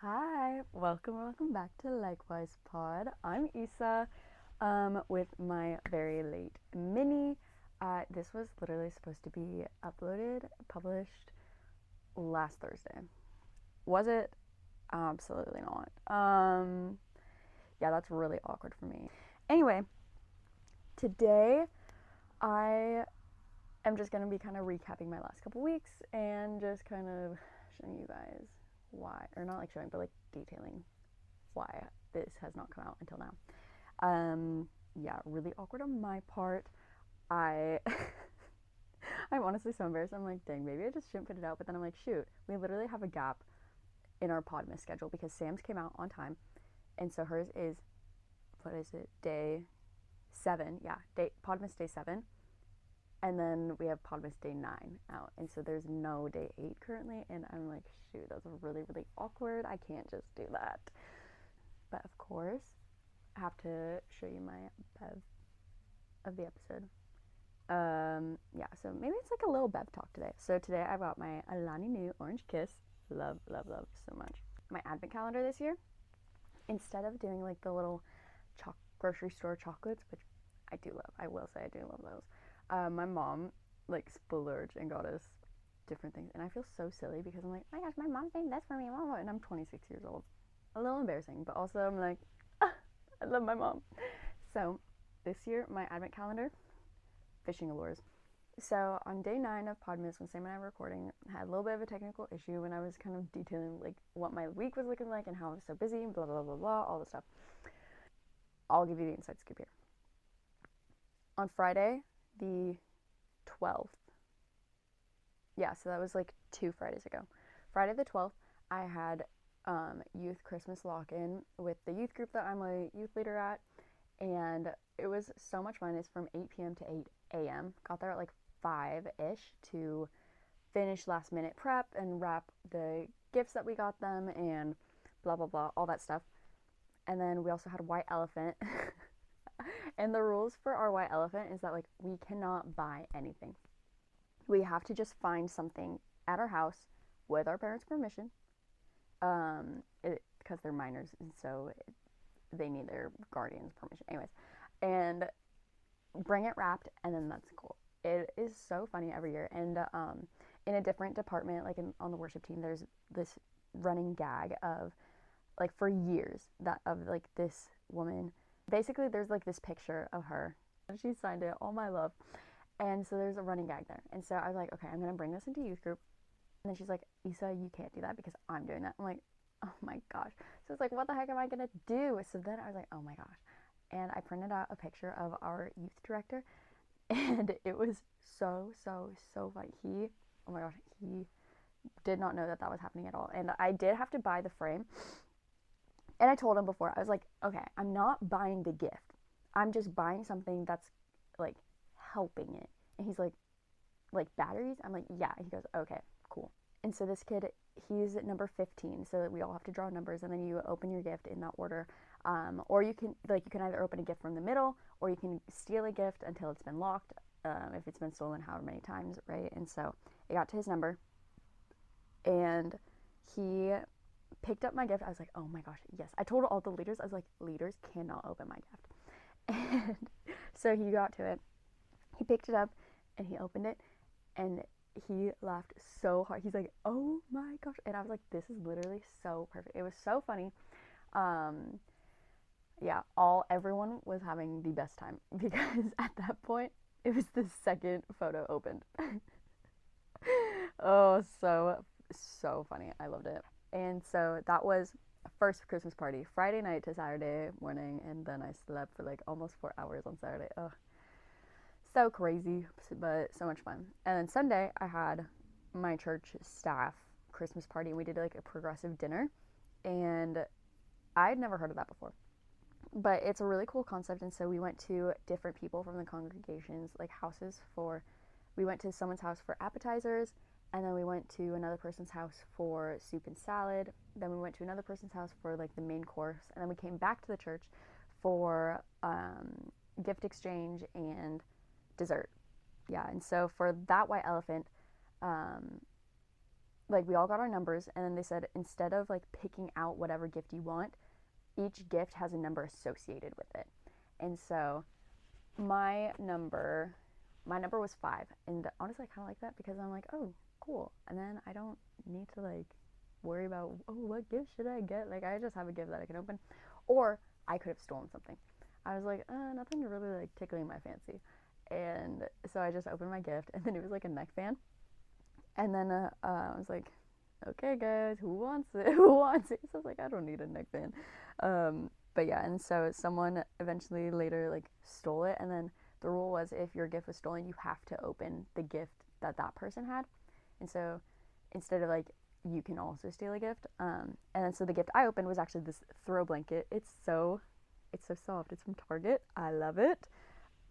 Hi, welcome back to Likewise Pod. I'm Issa, with my very late mini. This was literally supposed to be published last Thursday. Was it? Absolutely not. Yeah, that's really awkward for me. Anyway, today I am just gonna be kind of recapping my last couple weeks and just kind of showing you guys why, or not like showing, but like detailing why this has not come out until now. Yeah, really awkward on my part. I I'm honestly so embarrassed. I'm like, dang, maybe I just shouldn't put it out. But then I'm like, shoot, we literally have a gap in our Podmas schedule because Sam's came out on time, and so hers is, what is it, day 7? Yeah, Podmas day 7, and then we have Podmas day 9 out, and so there's no day 8 currently, and I'm like, shoot, that's really awkward. I can't just do that. But of course, I have to show you my bev of the episode. Yeah, so maybe it's like a little bev talk today. So today I got my Alani Nu Orange Kiss. Love so much. My advent calendar this year, instead of doing like the little grocery store chocolates, which I do love, I will say I do love those. My mom like splurged and got us different things, and I feel so silly because I'm like, oh my gosh, my mom's made this for me, mama, and I'm 26 years old. A little embarrassing, but also I'm like, I love my mom. So this year, my advent calendar, fishing lures. So on day 9 of Podmas, when Sam and I were recording, I had a little bit of a technical issue when I was kind of detailing like what my week was looking like and how I was so busy and blah, all the stuff. I'll give you the inside scoop here. On Friday, the 12th, yeah, so that was like 2 Fridays ago. Friday the 12th, I had youth Christmas lock-in with the youth group that I'm a youth leader at, and it was so much fun. It's from 8 p.m. to 8 a.m. Got there at like 5-ish to finish last minute prep and wrap the gifts that we got them and blah, all that stuff. And then we also had a white elephant. And the rules for our white elephant is that like we cannot buy anything. We have to just find something at our house with our parents' permission, because they're minors, and so they need their guardian's permission. Anyways, and bring it wrapped, and then that's cool. It is so funny every year. And in a different department, like on the worship team, there's this running gag of like for years that of like this woman. Basically, there's like this picture of her, and she signed it, all my love. And so there's a running gag there. And so I was like, okay, I'm gonna bring this into youth group. And then she's like, Issa, you can't do that because I'm doing that. I'm like, oh my gosh. So it's like, what the heck am I gonna do? So then I was like, oh my gosh. And I printed out a picture of our youth director, and it was so funny. Oh my gosh, he did not know that was happening at all. And I did have to buy the frame. And I told him before, I was like, okay, I'm not buying the gift. I'm just buying something that's like helping it. And he's like batteries? I'm like, yeah. He goes, okay, cool. And so this kid, he's number 15, so that we all have to draw numbers, and then you open your gift in that order. Or you can either open a gift from the middle, or you can steal a gift until it's been locked, if it's been stolen however many times, right? And so it got to his number, and he picked up my gift. I was like, oh my gosh, yes. I told all the leaders, I was like, leaders cannot open my gift. And so he got to it. He picked it up, and he opened it, and he laughed so hard. He's like, oh my gosh. And I was like, this is literally so perfect. It was so funny. Yeah, everyone was having the best time because at that point it was the second photo opened. Oh, so funny. I loved it. And so that was first Christmas party, Friday night to Saturday morning, and then I slept for like almost 4 hours on Saturday. Ugh, so crazy, but so much fun. And then Sunday I had my church staff Christmas party, and we did like a progressive dinner, and I'd never heard of that before, but it's a really cool concept. And so we went to different people from the congregations, like houses for, we went to someone's house for appetizers, and then we went to another person's house for soup and salad, then we went to another person's house for like the main course, and then we came back to the church for gift exchange and dessert. Yeah, and so for that white elephant, like we all got our numbers, and then they said instead of like picking out whatever gift you want, each gift has a number associated with it. And so my number was 5, and honestly I kind of like that because I'm like, oh cool, and then I don't need to like worry about, oh, what gift should I get. Like I just have a gift that I can open. Or I could have stolen something. I was like, nothing really like tickling my fancy. And so I just opened my gift, and then it was like a neck fan. And then I was like, okay guys, who wants it? Who wants it? So I was like, I don't need a neck fan. But yeah, and so someone eventually later like stole it, and then the rule was if your gift was stolen, you have to open the gift that that person had. And so instead of like, you can also steal a gift. And then so the gift I opened was actually this throw blanket. It's so soft. It's from Target. I love it.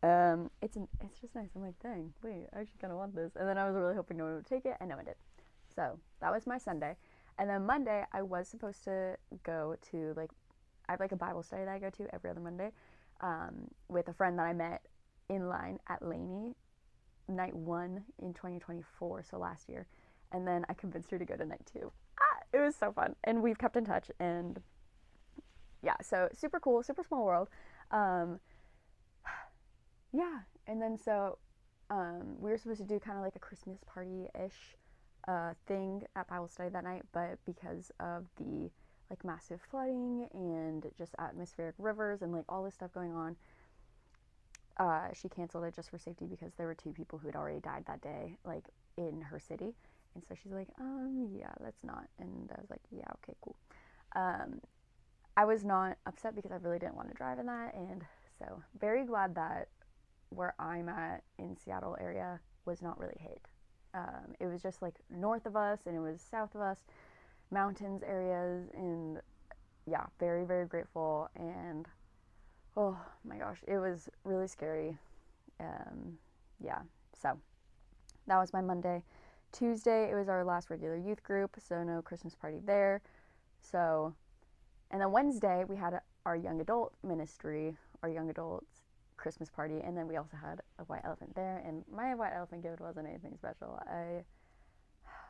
It's just nice. I'm like, dang, wait, I actually kind of want this. And then I was really hoping no one would take it, and no one did. So that was my Sunday. And then Monday, I was supposed to go to like, I have like a Bible study that I go to every other Monday, with a friend that I met in line at Laney, night 1 in 2024, so last year. And then I convinced her to go to night 2. It was so fun, and we've kept in touch, and yeah, so super cool, super small world. Yeah, and then so we were supposed to do kind of like a Christmas party-ish thing at Bible study that night, but because of the like massive flooding and just atmospheric rivers and like all this stuff going on, she canceled it just for safety because there were 2 people who had already died that day, like in her city. And so she's like, yeah, let's not. And I was like, yeah, okay, cool. I was not upset because I really didn't want to drive in that. And so very glad that where I'm at in Seattle area was not really hit. It was just like north of us, and it was south of us, mountains areas, and yeah, very, very grateful. And oh my gosh, it was really scary. Yeah, so that was my Monday. Tuesday, it was our last regular youth group, so no Christmas party there. So, and then Wednesday, we had our young adult ministry, our young adults Christmas party, and then we also had a white elephant there. And my white elephant gift wasn't anything special.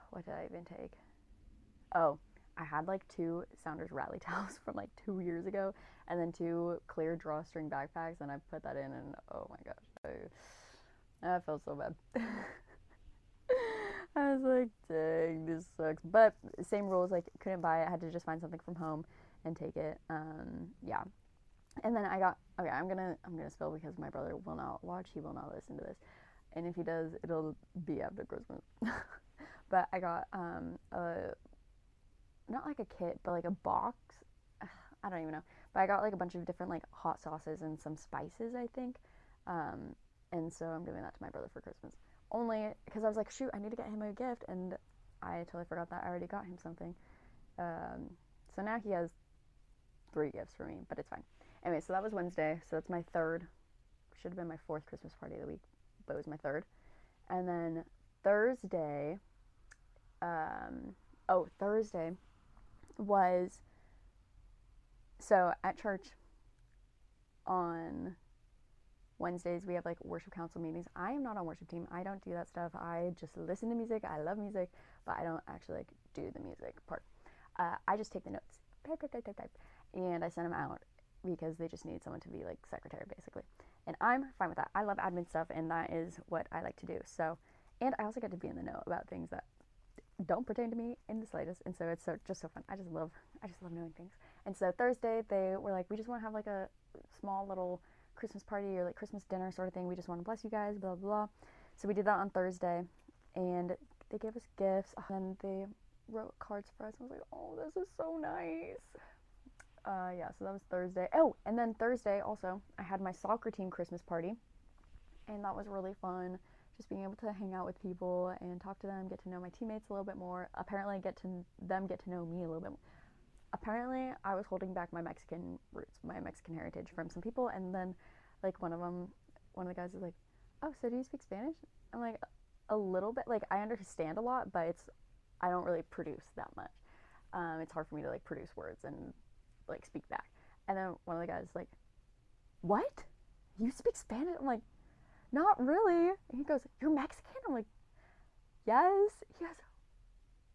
What did I even take? Oh, I had like 2 Sounders rally towels from like 2 years ago, and then 2 clear drawstring backpacks, and I put that in, and oh my gosh, I felt so bad. I was like, dang, this sucks. But same rules, like couldn't buy it. I had to just find something from home and take it. Yeah. And then I got, okay, I'm gonna spill because my brother will not watch. He will not listen to this. And if he does, it'll be after Christmas. But I got not like a kit, but like a box. I don't even know. But I got like a bunch of different like hot sauces and some spices, I think. And so I'm giving that to my brother for Christmas. Only because I was like, shoot, I need to get him a gift, and I totally forgot that I already got him something. So now he has 3 gifts for me, but it's fine. Anyway, so that was Wednesday. So that's my 3rd. Should have been my 4th Christmas party of the week, but it was my 3rd. And then Thursday, Thursday was, so at church on Wednesdays we have like worship council meetings. I am not on worship team. I don't do that stuff. I just listen to music. I love music, but I don't actually like do the music part. I just take the notes, type, and I send them out because they just need someone to be like secretary basically. And I'm fine with that. I love admin stuff, and that is what I like to do. So, and I also get to be in the know about things that don't pertain to me in the slightest, and so it's just so fun. I just love knowing things. And so Thursday they were like, we just want to have like a small little Christmas party or like Christmas dinner sort of thing. We just want to bless you guys, blah blah. So we did that on Thursday, and they gave us gifts, and they wrote cards for us. I was like, oh, this is so nice. Yeah, so that was Thursday. Oh, and then Thursday also, I had my soccer team Christmas party, and that was really fun. Just being able to hang out with people and talk to them, get to know my teammates a little bit more. Apparently get to know me a little bit more. Apparently, I was holding back my Mexican roots, my Mexican heritage from some people, and then, like, one of the guys was like, oh, so do you speak Spanish? I'm like, a little bit. Like, I understand a lot, but I don't really produce that much. It's hard for me to, like, produce words and, like, speak back. And then one of the guys like, what? You speak Spanish? I'm like, not really. And he goes, you're Mexican? I'm like, yes. He goes,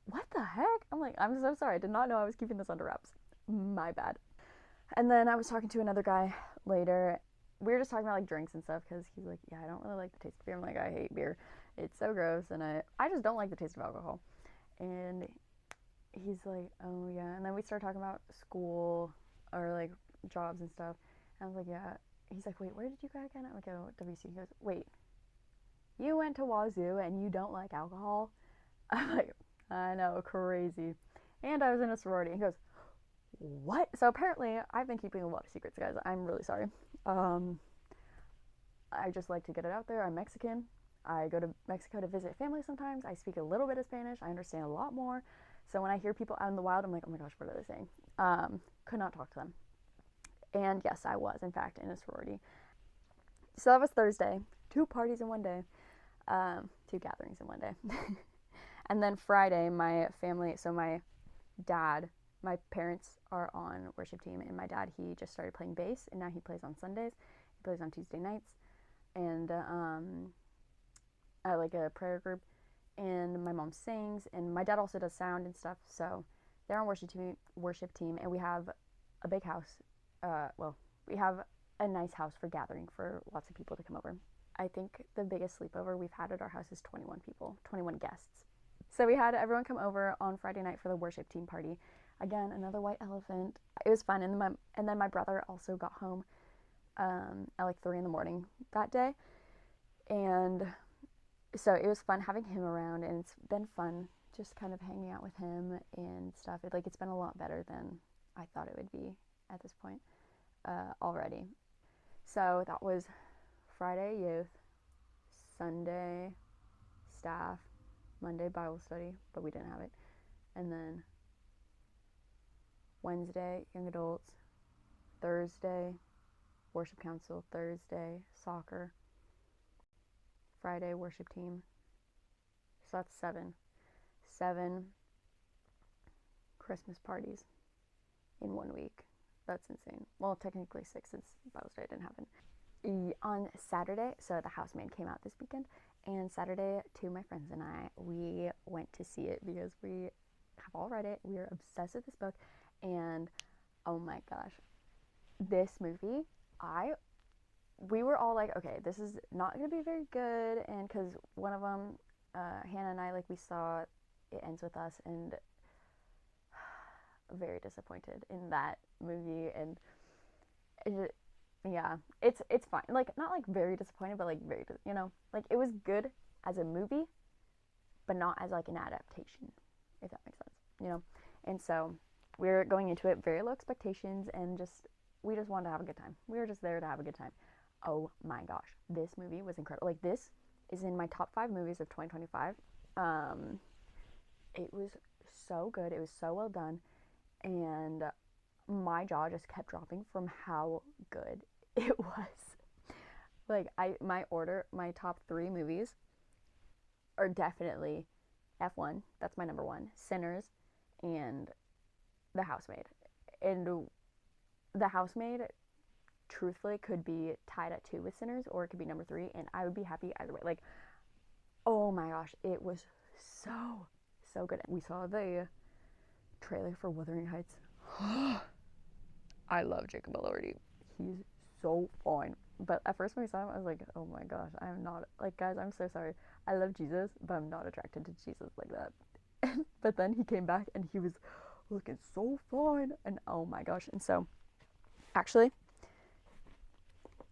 what the heck? I'm like, I'm so sorry. I did not know I was keeping this under wraps. My bad. And then I was talking to another guy later. We were just talking about like drinks and stuff because he's like, yeah, I don't really like the taste of beer. I'm like, I hate beer. It's so gross, and I just don't like the taste of alcohol. And he's like, oh yeah. And then we started talking about school or like jobs and stuff. And I was like, yeah. He's like, wait, where did you go again? I'm like, oh, WC. He goes, wait, you went to Wazoo and you don't like alcohol? I'm like, I know, crazy. And I was in a sorority. He goes, what? So apparently, I've been keeping a lot of secrets, guys. I'm really sorry. Um, I just like to get it out there. I'm Mexican. I go to Mexico to visit family sometimes. I speak a little bit of Spanish. I understand a lot more. So when I hear people out in the wild, I'm like, oh my gosh, what are they saying? Could not talk to them. And yes, I was, in fact, in a sorority. So that was Thursday. 2 parties in one day. 2 gatherings in one day. And then Friday, my family, so my dad, my parents are on worship team, and my dad, he just started playing bass, and now he plays on Sundays. He plays on Tuesday nights, and I like a prayer group, and my mom sings, and my dad also does sound and stuff. So they're on worship team, and we have a big house. Well, we have a nice house for gathering for lots of people to come over. I think the biggest sleepover we've had at our house is 21 people, 21 guests. So we had everyone come over on Friday night for the worship team party. Again, another white elephant. It was fun, and then my brother also got home at like 3 in the morning that day, and so it was fun having him around, and it's been fun just kind of hanging out with him and stuff. It's been a lot better than I thought it would be at this point already. So that was Friday youth, Sunday staff, Monday Bible study, but we didn't have it, and then Wednesday young adults, Thursday worship council, Thursday soccer, Friday worship team. So that's 7 Christmas parties in 1 week. That's insane. Well, technically 6 since Bible study didn't happen. On Saturday, so the Housemaid came out this weekend, and Saturday, 2 of my friends and I, we went to see it because we have all read it. We are obsessed with this book, and oh my gosh, this movie, we were all like, okay, this is not going to be very good, and because one of them, Hannah and I, like, we saw It Ends With Us, and very disappointed in that movie, and yeah, it's fine. Like, not like very disappointed, but like very, like it was good as a movie, but not as like an adaptation, if that makes sense. And so we're going into it very low expectations, and we just wanted to have a good time. We were just there to have a good time. Oh my gosh, this movie was incredible. Like, this is in my top 5 movies of 2025. It was so good. It was so well done, and my jaw just kept dropping from how good it was. Like, my top 3 movies are definitely F1, that's my number 1, Sinners, and The Housemaid. And The Housemaid, truthfully, could be tied at 2 with Sinners, or it could be number 3, and I would be happy either way. Like, oh my gosh, it was so good. We saw the trailer for Wuthering Heights. I love Jacob Elordi. He's so fun. But at first when we saw him, I was like, oh my gosh, I'm not, like, guys, I'm so sorry. I love Jesus, but I'm not attracted to Jesus like that. But then he came back and he was looking so fun, and oh my gosh. And so, actually,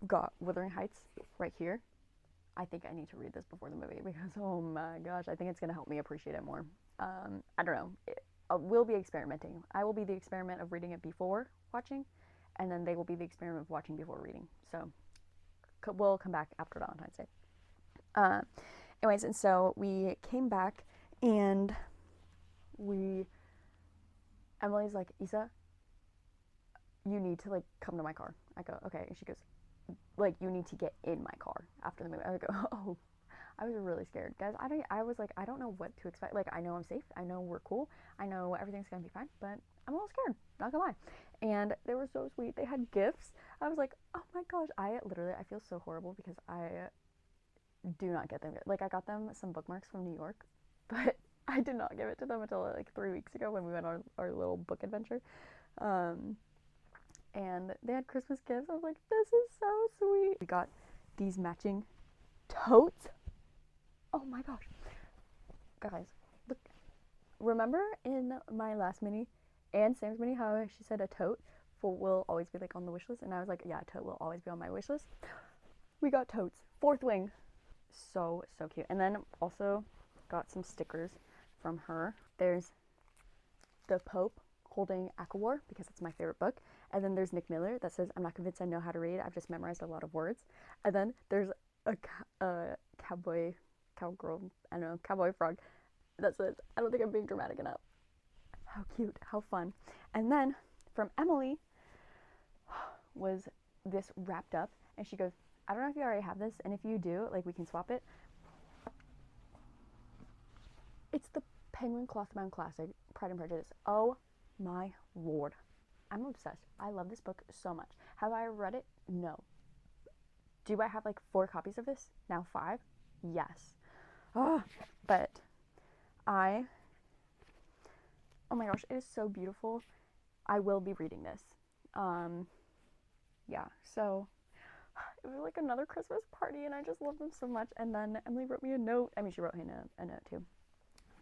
got Wuthering Heights right here. I think I need to read this before the movie because, oh my gosh, I think it's going to help me appreciate it more. I don't know. We'll be experimenting. I will be the experiment of reading it before watching, and then they will be the experiment of watching before reading. So we'll come back after Valentine's Day. Anyways, and so we came back, and Emily's like, Issa, you need to, like, come to my car. I go, okay. And she goes, like, you need to get in my car after the movie. I go, oh. I was really scared, guys. I was like, I don't know what to expect. Like, I know I'm safe. I know we're cool. I know everything's gonna be fine, but I'm a little scared, not gonna lie. And they were so sweet. They had gifts. I was like, oh my gosh. I feel so horrible because I do not get them. Like, I got them some bookmarks from New York, but I did not give it to them until like 3 weeks ago when we went on our little book adventure. Um, and they had Christmas gifts. I was like, this is so sweet. We got these matching totes. Oh my gosh. Guys, look. Remember in my last mini and Sam's mini how she said a tote will always be like on the wish list? And I was like, yeah, a tote will always be on my wish list. We got totes. Fourth wing. So cute. And then also got some stickers from her. There's the Pope holding Aquawar because it's my favorite book. And then there's Nick Miller that says, I'm not convinced I know how to read. I've just memorized a lot of words. And then there's a cowboy frog that says, I don't think I'm being dramatic enough. How cute, how fun. And then from Emily was this wrapped up, and she goes, I don't know if you already have this, and if you do, like, we can swap it. It's the Penguin Clothbound Classic, Pride and Prejudice. Oh my lord. I'm obsessed. I love this book so much. Have I read it? No. Do I have like 4 copies of this? Now 5? Yes. Oh, but oh my gosh, it is so beautiful. I will be reading this. Yeah, so it was like another Christmas party, and I just love them so much. And then Emily wrote me a note. I mean, she wrote me a note too.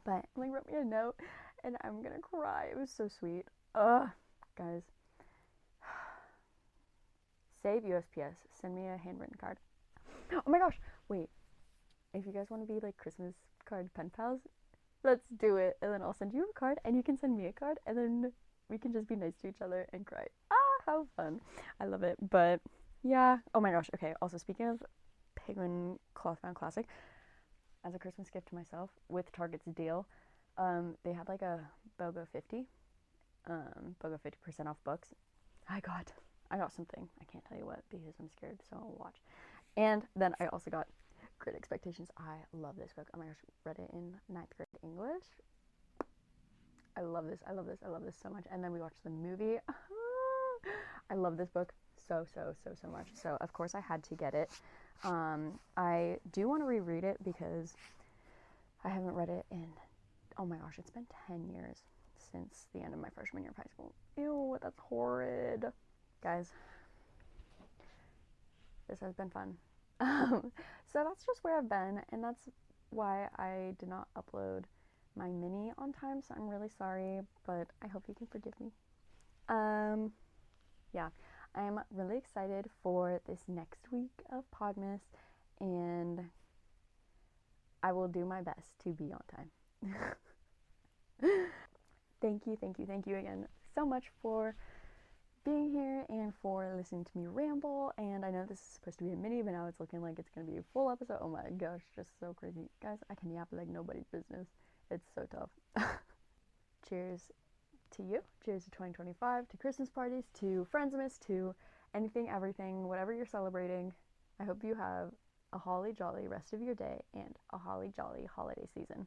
But Emily wrote me a note, and I'm gonna cry. It was so sweet. Guys. Save USPS. Send me a handwritten card. Oh my gosh, wait. If you guys want to be like Christmas card pen pals, let's do it. And then I'll send you a card, and you can send me a card, and then we can just be nice to each other and cry. How fun. I love it. But yeah. Oh my gosh. Okay. Also, speaking of Penguin Clothbound Classic, as a Christmas gift to myself with Target's deal, they had like a BOGO 50, BOGO 50% off books. I got something. I can't tell you what because I'm scared, so I'll watch. And then I also got Great Expectations. I love this book. Oh my gosh, read it in 9th grade English. I love this. I love this. I love this so much. And then we watched the movie. I love this book so much. So of course I had to get it. I do want to reread it because I haven't read it in, oh my gosh, it's been 10 years since the end of my freshman year of high school. Ew, that's horrid. Guys, this has been fun. So that's just where I've been, and that's why I did not upload my mini on time, so I'm really sorry, but I hope you can forgive me. Yeah, I'm really excited for this next week of Podmas, and I will do my best to be on time. Thank you again so much for being here and for listening to me ramble. And I know this is supposed to be a mini, but now it's looking like it's going to be a full episode. Oh my gosh, just so crazy. Guys, I can yap like nobody's business. It's so tough. Cheers to you. Cheers to 2025, to Christmas parties, to Friendsmas, to anything, everything, whatever you're celebrating. I hope you have a holly jolly rest of your day and a holly jolly holiday season.